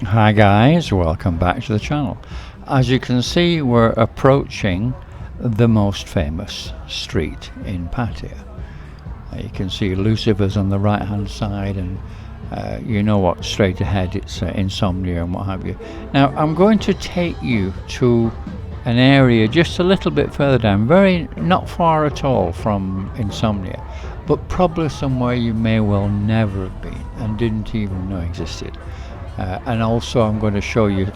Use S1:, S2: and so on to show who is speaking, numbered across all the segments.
S1: Hi guys, welcome back to the channel. As you can see, we're approaching the most famous street in Pattaya. You can see Lucifer's on the right hand side, and you know what, straight ahead it's Insomnia and what have you. Now I'm going to take you to an area just a little bit further down, very not far at all from Insomnia, but probably somewhere you may well never have been and didn't even know existed. And also I'm going to show you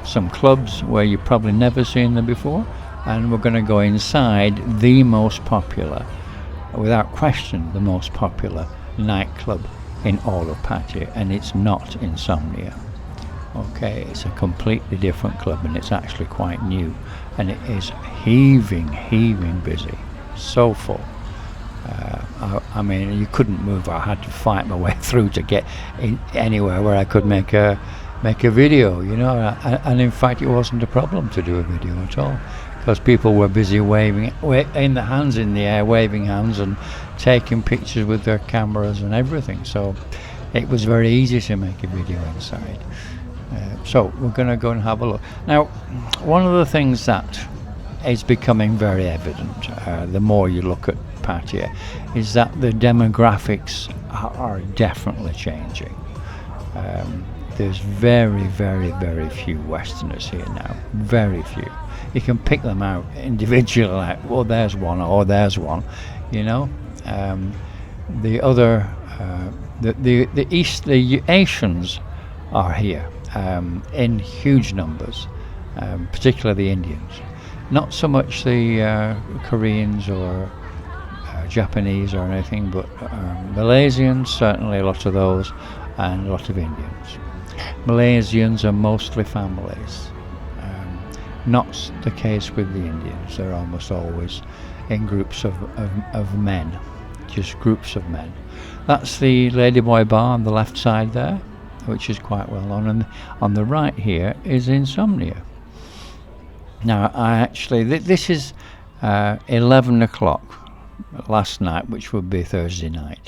S1: some clubs where you've probably never seen them before, and we're going to go inside the most popular, without question the most popular nightclub in all of Pattaya, and it's not Insomnia. Okay, it's a completely different club, and it's actually quite new, and it is heaving busy, so full. I mean, you couldn't move. I had to fight my way through to get anywhere where I could make a video, you know. And in fact, it wasn't a problem to do a video at all, because people were busy waving in the hands in the air, waving hands and taking pictures with their cameras and everything. So it was very easy to make a video inside. So we're going to go and have a look. Now, one of the things that is becoming very evident, the more you look at Pattaya, is that the demographics are definitely changing. There's very few Westerners here now, very few. You can pick them out individually, like, well, there's one, or there's one, you know. The other, the Asians are here in huge numbers, particularly the Indians. Not so much the Koreans or Japanese or anything, but Malaysians, certainly a lot of those, and a lot of Indians. Malaysians are mostly families. Not the case with the Indians. They're almost always in groups of men, just groups of men. That's the Ladyboy Bar on the left side there, which is quite well known, and on the right here is Insomnia. Now, this is 11 o'clock last night, which would be Thursday night,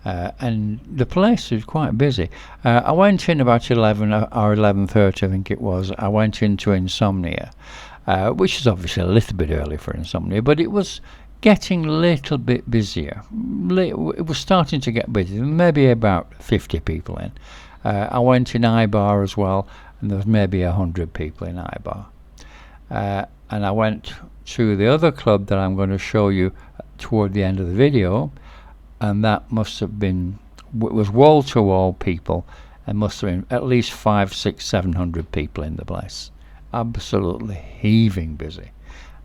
S1: and the place is quite busy. I went in about 11 or 11:30, I think it was. I went into Insomnia, which is obviously a little bit early for Insomnia, but it was getting a little bit busier. It was starting to get busy, maybe about 50 people in. I went in iBar as well, and there was maybe 100 people in iBar. And I went to the other club that I'm going to show you toward the end of the video, and that must have been, it was wall to wall people, and must have been at least 500, 600, 700 people in the place. Absolutely heaving busy,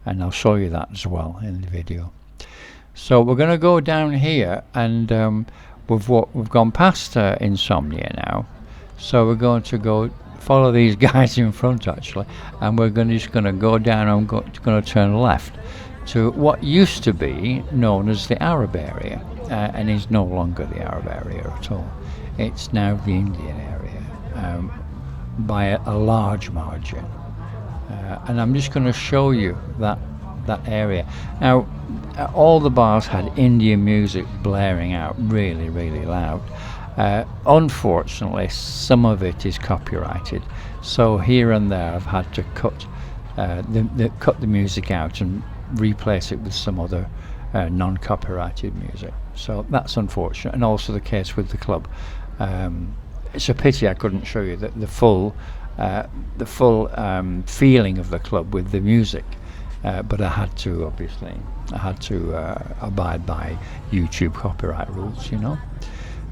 S1: and I'll show you that as well in the video. So we're going to go down here, and we've gone past Insomnia now, so we're going to go follow these guys in front actually, and we're just going to go down. I'm going to turn left to what used to be known as the Arab area, and is no longer the Arab area at all. It's now the Indian area, by a large margin, and I'm just going to show you that area. Now, all the bars had Indian music blaring out really loud. Unfortunately, some of it is copyrighted, so here and there I've had to cut the music out and replace it with some other non-copyrighted music. So that's unfortunate, and also the case with the club. It's a pity I couldn't show you the full feeling of the club with the music, but I had to, obviously. I had to abide by YouTube copyright rules, you know.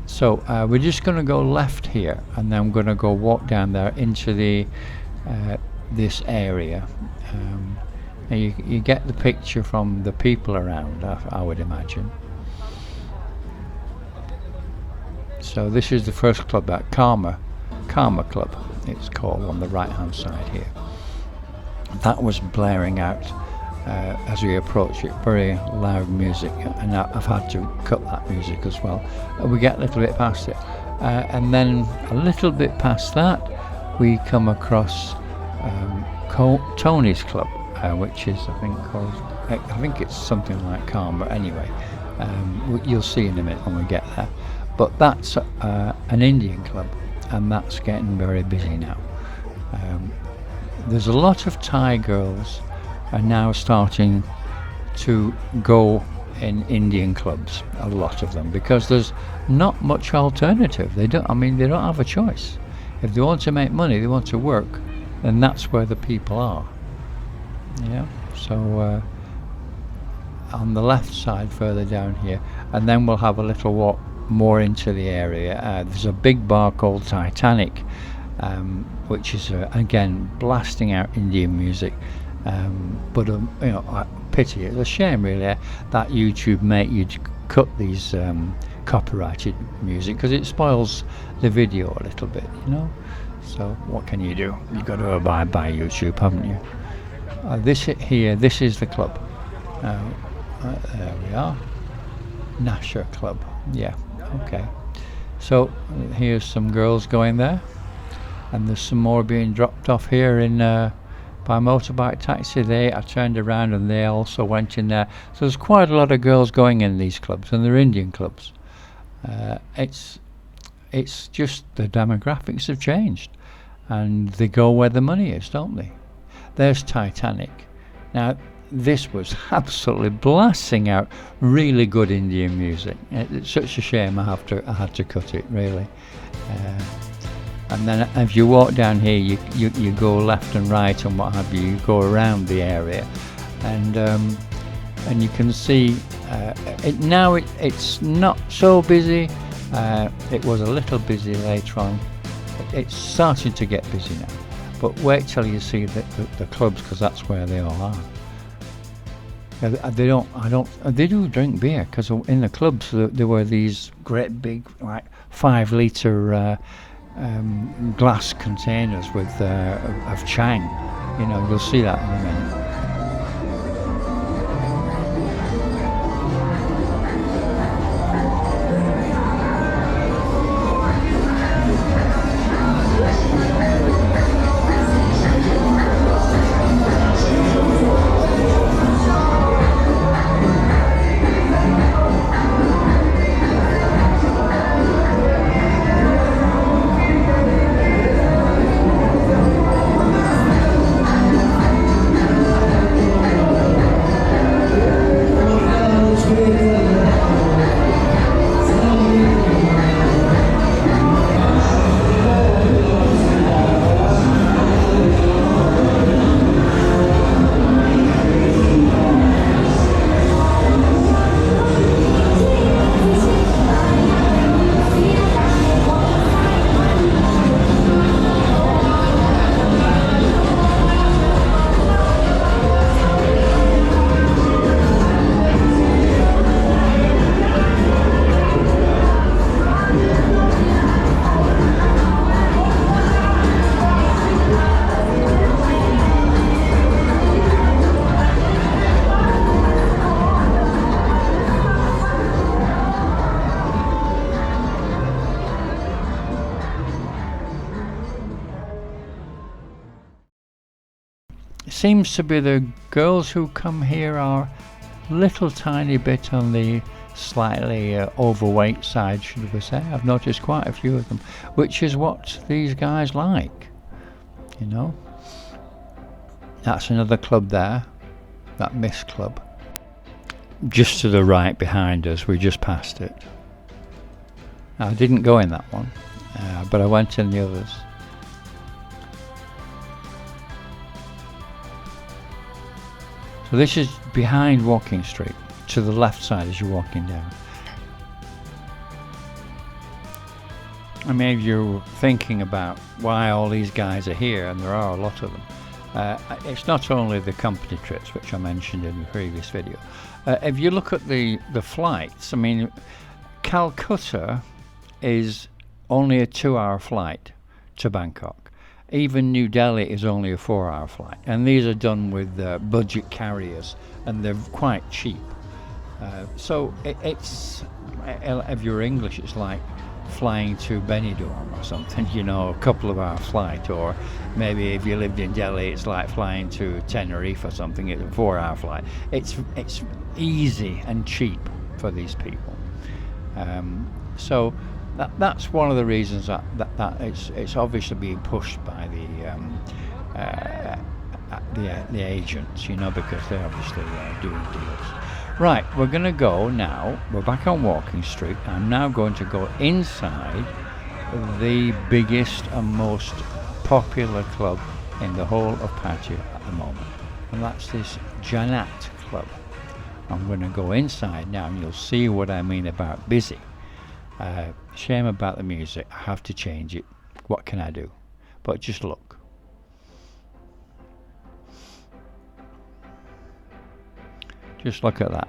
S1: So we're just going to go left here, and then I'm going to go walk down there into the this area. And you get the picture from the people around, I would imagine. So this is the first club, that Karma Club, it's called, on the right hand side here. That was blaring out as we approach it, very loud music, and I've had to cut that music as well. We get a little bit past it, and then a little bit past that we come across Tony's Club, which is I think it's something like Karma anyway. You'll see in a minute when we get there, but that's an Indian club, and that's getting very busy now. Um, there's a lot of Thai girls are now starting to go in Indian clubs, a lot of them, because there's not much alternative. They don't. I mean, they don't have a choice. If they want to make money, they want to work, then that's where the people are. Yeah. So on the left side, further down here, and then we'll have a little walk more into the area. There's a big bar called Titanic, which is again blasting out Indian music. But pity. It's a shame, really, that YouTube make you cut these copyrighted music, because it spoils the video a little bit, you know. So what can you do? You've got to abide by YouTube, haven't you? This is the club. There we are. Nasher Club. Yeah. Okay. So here's some girls going there, and there's some more being dropped off here in by motorbike taxi. I turned around and they also went in there. So there's quite a lot of girls going in these clubs, and they're Indian clubs. It's just the demographics have changed, and they go where the money is, don't they? There's Titanic. Now this was absolutely blasting out really good Indian music. It's such a shame I had to cut it, really. And then as you walk down here, you go left and right and what have you. You go around the area, and you can see it's not so busy. It was a little busy later on. It's starting to get busy now. But wait till you see the clubs, because that's where they all are. They do drink beer, because in the clubs there were these great big, like 5-litre glass containers with of Chang. You know, you'll see that in a minute. Seems to be the girls who come here are little tiny bit on the slightly overweight side, should we say. I've noticed quite a few of them, which is what these guys like, you know. That's another club there, that Miss Club. Just to the right behind us, we just passed it. Now, I didn't go in that one, but I went in the others. So this is behind Walking Street, to the left side as you're walking down. I mean, if you're thinking about why all these guys are here, and there are a lot of them, it's not only the company trips, which I mentioned in the previous video. If you look at the flights, I mean, Calcutta is only a 2-hour flight to Bangkok. Even New Delhi is only a 4-hour flight, and these are done with budget carriers, and they're quite cheap. So it's, if you're English, it's like flying to Benidorm or something, you know, a couple of hour flight. Or maybe if you lived in Delhi, it's like flying to Tenerife or something. It's a 4-hour flight. It's easy and cheap for these people. So That's one of the reasons that it's obviously being pushed by uh, the agents, because they're obviously doing deals. Right, we're going to go now. We're back on Walking Street. I'm now going to go inside the biggest and most popular club in the whole of Pattaya at the moment, and that's this Janat Club. I'm going to go inside now, and you'll see what I mean about busy. Shame about the music. I have to change it. What can I do? But just look. Just look at that.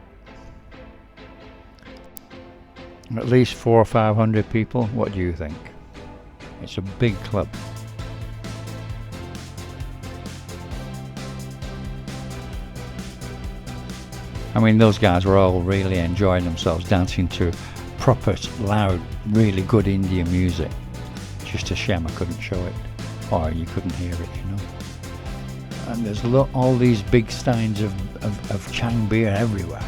S1: At least 400 or 500 people. What do you think? It's a big club. I mean, those guys were all really enjoying themselves, dancing to proper, loud, really good Indian music. Just a shame I couldn't show it, or you couldn't hear it, And there's all these big steins of Chang beer everywhere,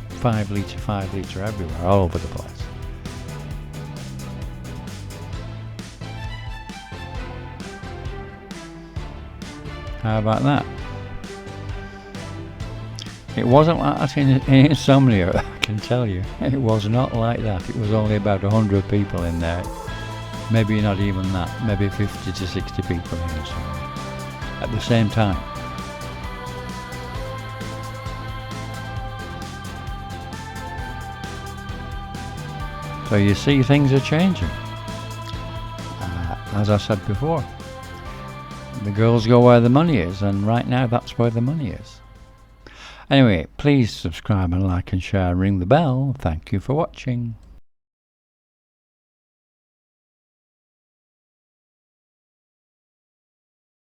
S1: 5 litre everywhere, all over the place. How about that? It wasn't like that in Insomnia, I can tell you. It was not like that. It was only about 100 people in there. Maybe not even that. Maybe 50 to 60 people in Insomnia at the same time. So you see, things are changing. As I said before, the girls go where the money is, and right now that's where the money is. Anyway, please subscribe and like and share and ring the bell. Thank you for watching.